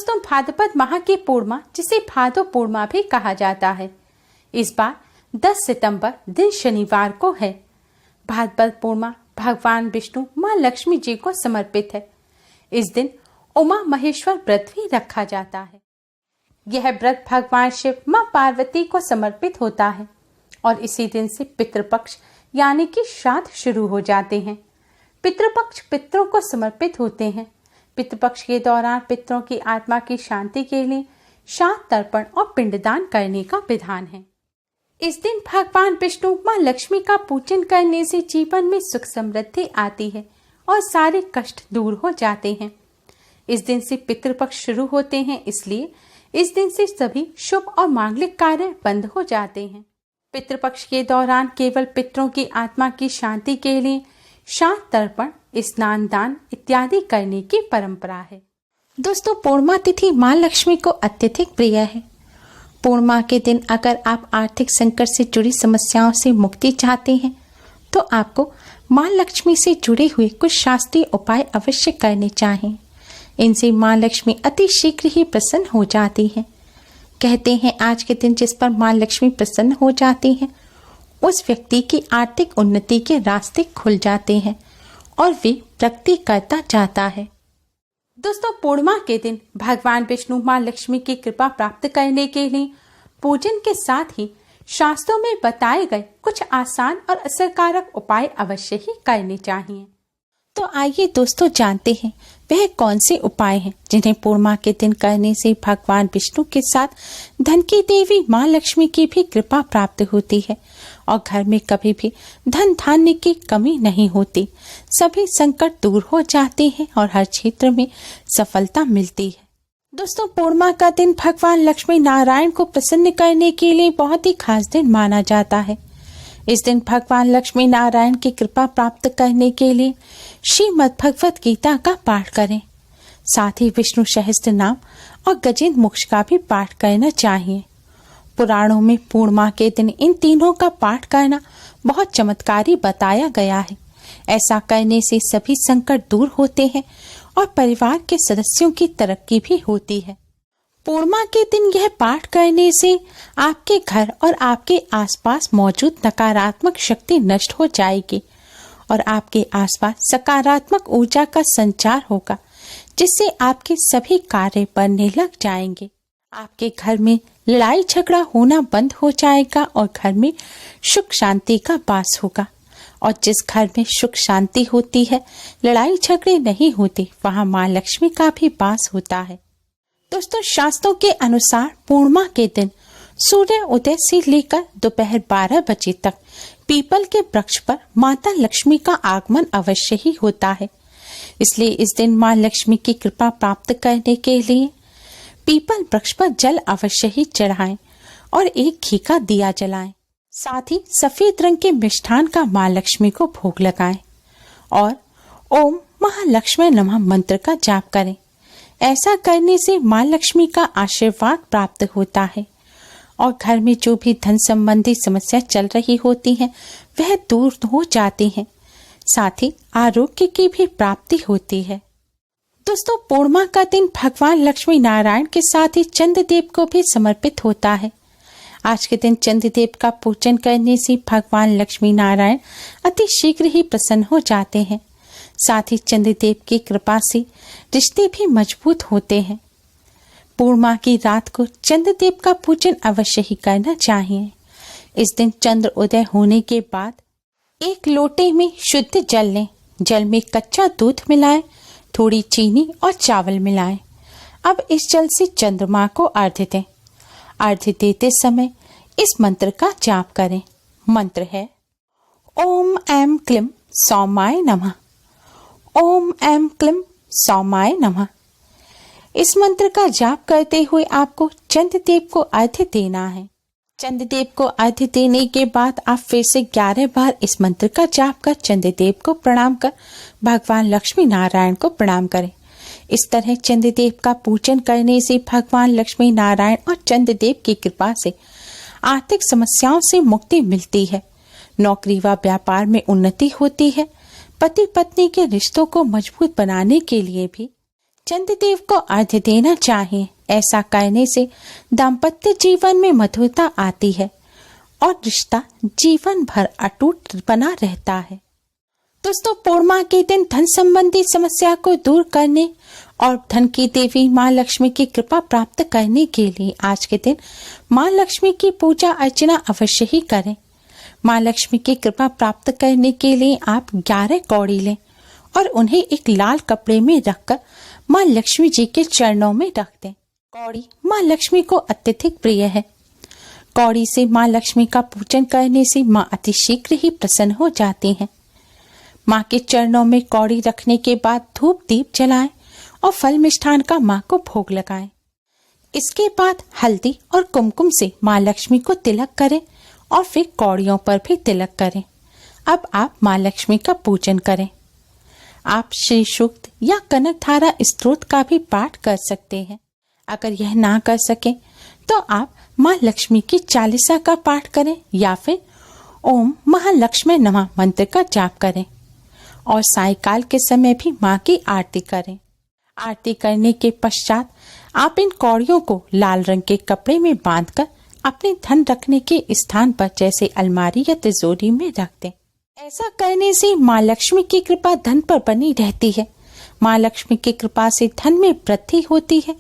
दोस्तों, भाद्रपद माह की पूर्णिमा, जिसे भादो पूर्णिमा भी कहा जाता है, इस बार 10 सितंबर दिन शनिवार को है। भाद्रपद पूर्णिमा भगवान विष्णु माँ लक्ष्मी जी को समर्पित है। इस दिन उमा महेश्वर व्रत भी रखा जाता है। यह व्रत भगवान शिव माँ पार्वती को समर्पित होता है और इसी दिन से पितृपक्ष यानी कि श्राद्ध शुरू हो जाते हैं। पितृपक्ष पितरों को समर्पित होते हैं। पितृपक्ष के दौरान पितरों की आत्मा की शांति के लिए श्राद्ध तर्पण और पिंडदान करने का विधान है। इस दिन भगवान विष्णु माँ लक्ष्मी का पूजन करने से जीवन में सुख समृद्धि आती है और सारे कष्ट दूर हो जाते हैं। इस दिन से पितृपक्ष शुरू होते हैं, इसलिए इस दिन से सभी शुभ और मांगलिक कार्य बंद हो जाते हैं। पितृपक्ष के दौरान केवल पितरों की आत्मा की शांति के लिए श्राद्ध तर्पण, स्नान दान इत्यादि करने की परंपरा है। दोस्तों, पूर्णिमा तिथि माँ लक्ष्मी को अत्यधिक प्रिय है। पूर्णिमा के दिन अगर आप आर्थिक संकट से जुड़ी समस्याओं से मुक्ति चाहते हैं तो आपको माँ लक्ष्मी से जुड़े हुए कुछ शास्त्रीय उपाय अवश्य करने चाहिए। इनसे माँ लक्ष्मी अति शीघ्र ही प्रसन्न हो जाती है। कहते हैं आज के दिन जिस पर माँ लक्ष्मी प्रसन्न हो जाती है उस व्यक्ति की आर्थिक उन्नति के रास्ते खुल जाते हैं और वे प्रगति करता जाता है। दोस्तों, पूर्णिमा के दिन भगवान विष्णु माँ लक्ष्मी की कृपा प्राप्त करने के लिए पूजन के साथ ही शास्त्रों में बताए गए कुछ आसान और असरकारक उपाय अवश्य ही करने चाहिए। तो आइए दोस्तों जानते हैं वह कौन से उपाय हैं जिन्हें पूर्णिमा के दिन करने से भगवान विष्णु के साथ धन की देवी माँ लक्ष्मी की भी कृपा प्राप्त होती है और घर में कभी भी धन धान्य की कमी नहीं होती। सभी संकट दूर हो जाते हैं और हर क्षेत्र में सफलता मिलती है। दोस्तों, पूर्णिमा का दिन भगवान लक्ष्मी नारायण को प्रसन्न करने के लिए बहुत ही खास दिन माना जाता है। इस दिन भगवान लक्ष्मी नारायण की कृपा प्राप्त करने के लिए श्रीमद् भगवत गीता का पाठ करें। साथ ही विष्णु सहस्त्र नाम और गजेंद्र मोक्ष का भी पाठ करना चाहिए। पुराणों में पूर्णिमा के दिन इन तीनों का पाठ करना बहुत चमत्कारी बताया गया है। ऐसा करने से सभी संकट दूर होते हैं और परिवार के सदस्यों की तरक्की भी होती है। पूर्णिमा के दिन यह पाठ करने से आपके घर और आपके आसपास मौजूद नकारात्मक शक्ति नष्ट हो जाएगी और आपके आसपास सकारात्मक ऊर्जा का संचार होगा, जिससे आपके सभी कार्य बनने लग जाएंगे। आपके घर में लड़ाई झगड़ा होना बंद हो जाएगा और घर में सुख शांति का वास होगा। और जिस घर में सुख शांति होती है, लड़ाई झगड़े नहीं होते, वहाँ माँ लक्ष्मी का भी वास होता है। दोस्तों, शास्त्रों के अनुसार पूर्णिमा के दिन सूर्य उदय से लेकर दोपहर 12 बजे तक पीपल के वृक्ष पर माता लक्ष्मी का आगमन अवश्य ही होता है। इसलिए इस दिन माँ लक्ष्मी की कृपा प्राप्त करने के लिए पीपल वृक्ष पर जल अवश्य ही चढ़ाएं और एक घी का दिया जलाएं। साथ ही सफेद रंग के मिष्ठान का माँ लक्ष्मी को भोग लगाएं और ओम महालक्ष्मी नमः मंत्र का जाप करें। ऐसा करने से माँ लक्ष्मी का आशीर्वाद प्राप्त होता है और घर में जो भी धन संबंधी समस्या चल रही होती है वह दूर हो जाती है। साथ ही आरोग्य की भी प्राप्ति होती है। दोस्तों, पूर्णिमा का दिन भगवान लक्ष्मी नारायण के साथ ही चंद्रदेव को भी समर्पित होता है। आज के दिन चंद्रदेव का पूजन करने से भगवान लक्ष्मी नारायण अति शीघ्र ही प्रसन्न हो जाते हैं। साथ ही चंद्रदेव की कृपा से रिश्ते भी मजबूत होते हैं। पूर्णिमा की रात को चंद्रदेव का पूजन अवश्य ही करना चाहिए। इस दिन चंद्र उदय होने के बाद एक लोटे में शुद्ध जल लें। जल में कच्चा दूध मिलाएं, थोड़ी चीनी और चावल मिलाएं। अब इस जल से चंद्रमा को अर्घ्य दें। अर्घ्य देते समय इस मंत्र का जाप करें। मंत्र है ओम ऐं क्लीं सौमाय नमः। ओम ऐं क्लीं सौमाय नमः। इस मंत्र का जाप करते हुए आपको चंद्रदेव को अर्घ्य देना है। चंद्रदेव को अर्घ्य देने के बाद आप फिर से 11 बार इस मंत्र का जाप कर चंद्रदेव को प्रणाम कर भगवान लक्ष्मी नारायण को प्रणाम करें। इस तरह चंद्रदेव का पूजन करने से भगवान लक्ष्मी नारायण और चंद्रदेव की कृपा से आर्थिक समस्याओं से मुक्ति मिलती है। नौकरी व व्यापार में उन्नति होती है। पति पत्नी के रिश्तों को मजबूत बनाने के लिए भी चंद्रदेव को अर्घ्य देना चाहिए। ऐसा करने से दाम्पत्य जीवन में मधुरता आती है और रिश्ता जीवन भर अटूट बना रहता है। दोस्तों, पूर्णिमा के दिन धन संबंधी समस्या को दूर करने और धन की देवी माँ लक्ष्मी की कृपा प्राप्त करने के लिए आज के दिन माँ लक्ष्मी की पूजा अर्चना अवश्य ही करें। माँ लक्ष्मी की कृपा प्राप्त करने के लिए आप 11 कौड़ी लें और उन्हें एक लाल कपड़े में रखकर माँ लक्ष्मी जी के चरणों में रख दें। कौड़ी माँ लक्ष्मी को अत्यधिक प्रिय है। कौड़ी से माँ लक्ष्मी का पूजन करने से माँ अति शीघ्र ही प्रसन्न हो जाती हैं। माँ के चरणों में कौड़ी रखने के बाद धूप दीप जलाएं और फल मिष्ठान का माँ को भोग लगाएं। इसके बाद हल्दी और कुमकुम से माँ लक्ष्मी को तिलक करें और फिर कौड़ियों पर भी तिलक करें। अब आप माँ लक्ष्मी का पूजन करें। आप श्री सूक्त या कनकधारा स्तोत्र का भी पाठ कर सकते हैं। अगर यह ना कर सकें तो आप माँ लक्ष्मी की चालीसा का पाठ करें या फिर ओम महालक्ष्मी नमः मंत्र का जाप करें और सायंकाल के समय भी माँ की आरती करें। आरती करने के पश्चात आप इन कौड़ियों को लाल रंग के कपड़े में बांधकर अपने धन रखने के स्थान पर जैसे अलमारी या तिजोरी में रख दें। ऐसा करने से माँ लक्ष्मी की कृपा धन पर बनी रहती है। माँ लक्ष्मी की कृपा से धन में वृद्धि होती है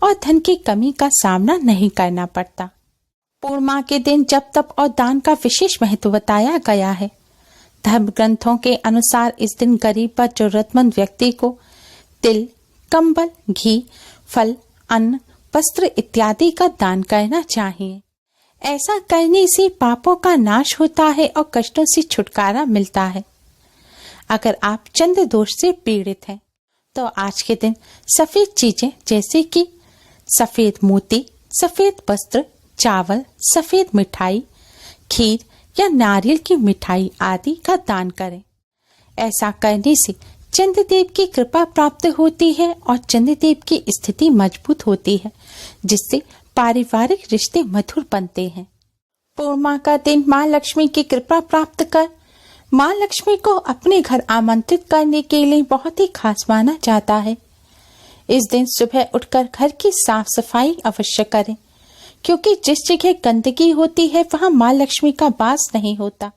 और धन की कमी का सामना नहीं करना पड़ता। पूर्णिमा के दिन जप तप और दान का विशेष महत्व बताया गया है। धर्म ग्रंथों के अनुसार इस दिन गरीब व जरूरतमंद व्यक्ति को तिल, कंबल, घी, फल, अन्न, वस्त्र इत्यादि का दान करना चाहिए। ऐसा करने से पापों का नाश होता है और कष्टों से छुटकारा मिलता है। अगर आप चंद्र दोष से पीड़ित हैं तो आज के दिन सफेद चीजें जैसे कि सफेद मोती, सफेद वस्त्र, चावल, सफेद मिठाई, खीर या नारियल की मिठाई आदि का दान करें। ऐसा करने से चंद्रदेव की कृपा प्राप्त होती है और चंद्रदेव की स्थिति मजबूत होती है, जिससे पारिवारिक रिश्ते मधुर बनते हैं। पूर्णिमा का दिन माँ लक्ष्मी की कृपा प्राप्त कर माँ लक्ष्मी को अपने घर आमंत्रित करने के लिए बहुत ही खास माना जाता है। इस दिन सुबह उठकर घर की साफ सफाई अवश्य करें, क्योंकि जिस जगह गंदगी होती है वहाँ माँ लक्ष्मी का वास नहीं होता।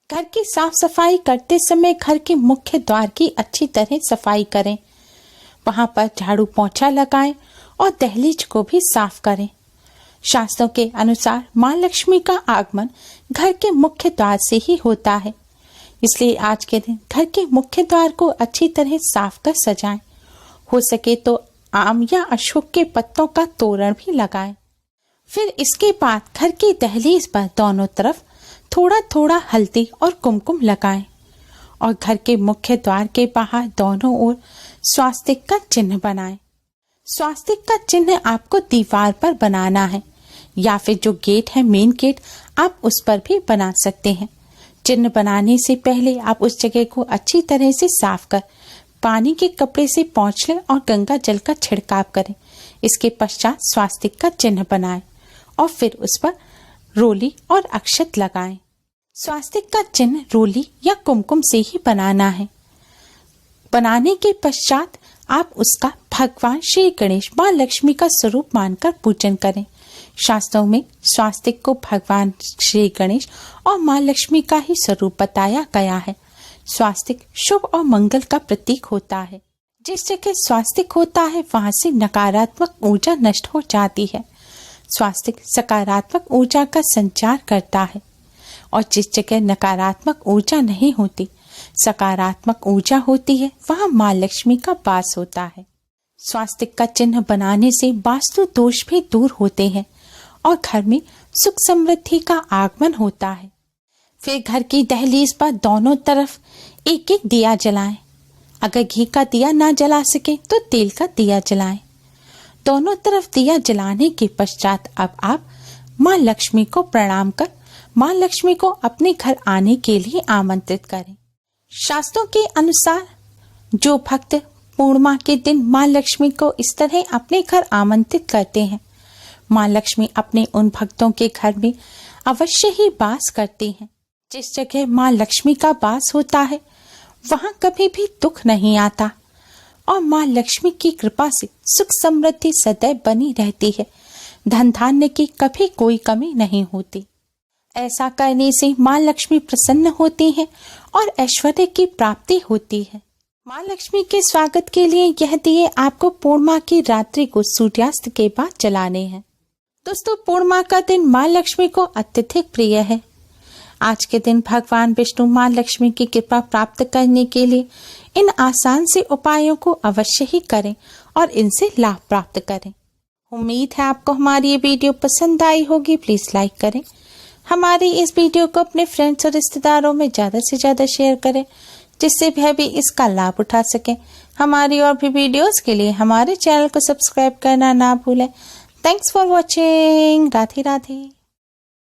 घर की साफ सफाई करते समय घर के मुख्य द्वार की अच्छी तरह सफाई करें। वहाँ पर झाड़ू पोंछा लगाएं और दहलीज को भी साफ करें। शास्त्रों के अनुसार माँ लक्ष्मी का आगमन घर के मुख्य द्वार से ही होता है, इसलिए आज के दिन घर के मुख्य द्वार को अच्छी तरह साफ कर सजाएं। हो सके तो आम या अशोक के पत्तों का तोरण भी लगाएं। फिर इसके बाद घर की दहलीज पर दोनों तरफ थोड़ा थोड़ा हल्दी और कुमकुम लगाएं और घर के मुख्य द्वार के बाहर दोनों ओर स्वास्तिक का चिन्ह बनाएं। स्वास्तिक का चिन्ह आपको दीवार पर बनाना है या फिर जो गेट है, मेन गेट, आप उस पर भी बना सकते हैं। चिन्ह बनाने से पहले आप उस जगह को अच्छी तरह से साफ कर पानी के कपड़े से पोंछ लें और गंगा जल का छिड़काव करें। इसके पश्चात स्वास्तिक का चिन्ह बनाएं और फिर उस पर रोली और अक्षत लगाएं। स्वास्तिक का चिन्ह रोली या कुमकुम से ही बनाना है। बनाने के पश्चात आप उसका भगवान श्री गणेश माँ लक्ष्मी का स्वरूप मानकर पूजन करें। शास्त्रों में स्वास्तिक को भगवान श्री गणेश और माँ लक्ष्मी का ही स्वरूप बताया गया है। स्वास्तिक शुभ और मंगल का प्रतीक होता है। जिस जगह स्वास्तिक होता है वहां से नकारात्मक ऊर्जा नष्ट हो जाती है। स्वास्तिक सकारात्मक ऊर्जा का संचार करता है और जिस जगह नकारात्मक ऊर्जा नहीं होती, सकारात्मक ऊर्जा होती है, वहां माँ लक्ष्मी का वास होता है। स्वास्तिक का चिन्ह बनाने से वास्तु दोष भी दूर होते हैं और घर में सुख समृद्धि का आगमन होता है। फिर घर की दहलीज पर दोनों तरफ एक एक दिया जलाएं। अगर घी का दिया ना जला सके तो तेल का दिया जलाएं। दोनों तरफ दिया जलाने के पश्चात अब आप माँ लक्ष्मी को प्रणाम कर माँ लक्ष्मी को अपने घर आने के लिए आमंत्रित करें। शास्त्रों के अनुसार जो भक्त पूर्णिमा के दिन माँ लक्ष्मी को इस तरह अपने घर आमंत्रित करते हैं, माँ लक्ष्मी अपने उन भक्तों के घर में अवश्य ही वास करती हैं। जिस जगह माँ लक्ष्मी का वास होता है वहां कभी भी दुख नहीं आता। और माँ लक्ष्मी की कृपा से सुख समृद्धि सदैव बनी रहती है। धन धान्य की कभी कोई कमी नहीं होती। ऐसा करने से माँ लक्ष्मी प्रसन्न होती हैं और ऐश्वर्य की प्राप्ति होती है। माँ लक्ष्मी के स्वागत के लिए यह दिए आपको पूर्णिमा की रात्रि को सूर्यास्त के बाद जलाने हैं। दोस्तों, पूर्णिमा का दिन माँ लक्ष्मी को अत्यधिक प्रिय है। आज के दिन भगवान विष्णु माँ लक्ष्मी की कृपा प्राप्त करने के लिए इन आसान से उपायों को अवश्य ही करें और इनसे लाभ प्राप्त करें। उम्मीद है आपको हमारी ये वीडियो पसंद आई होगी। प्लीज लाइक करें। हमारी इस वीडियो को अपने फ्रेंड्स और रिश्तेदारों में ज़्यादा से ज़्यादा शेयर करें, जिससे वह भी इसका लाभ उठा सकें। हमारी और भी वीडियोस के लिए हमारे चैनल को सब्सक्राइब करना ना भूलें। Thanks for watching. Radhe Radhe.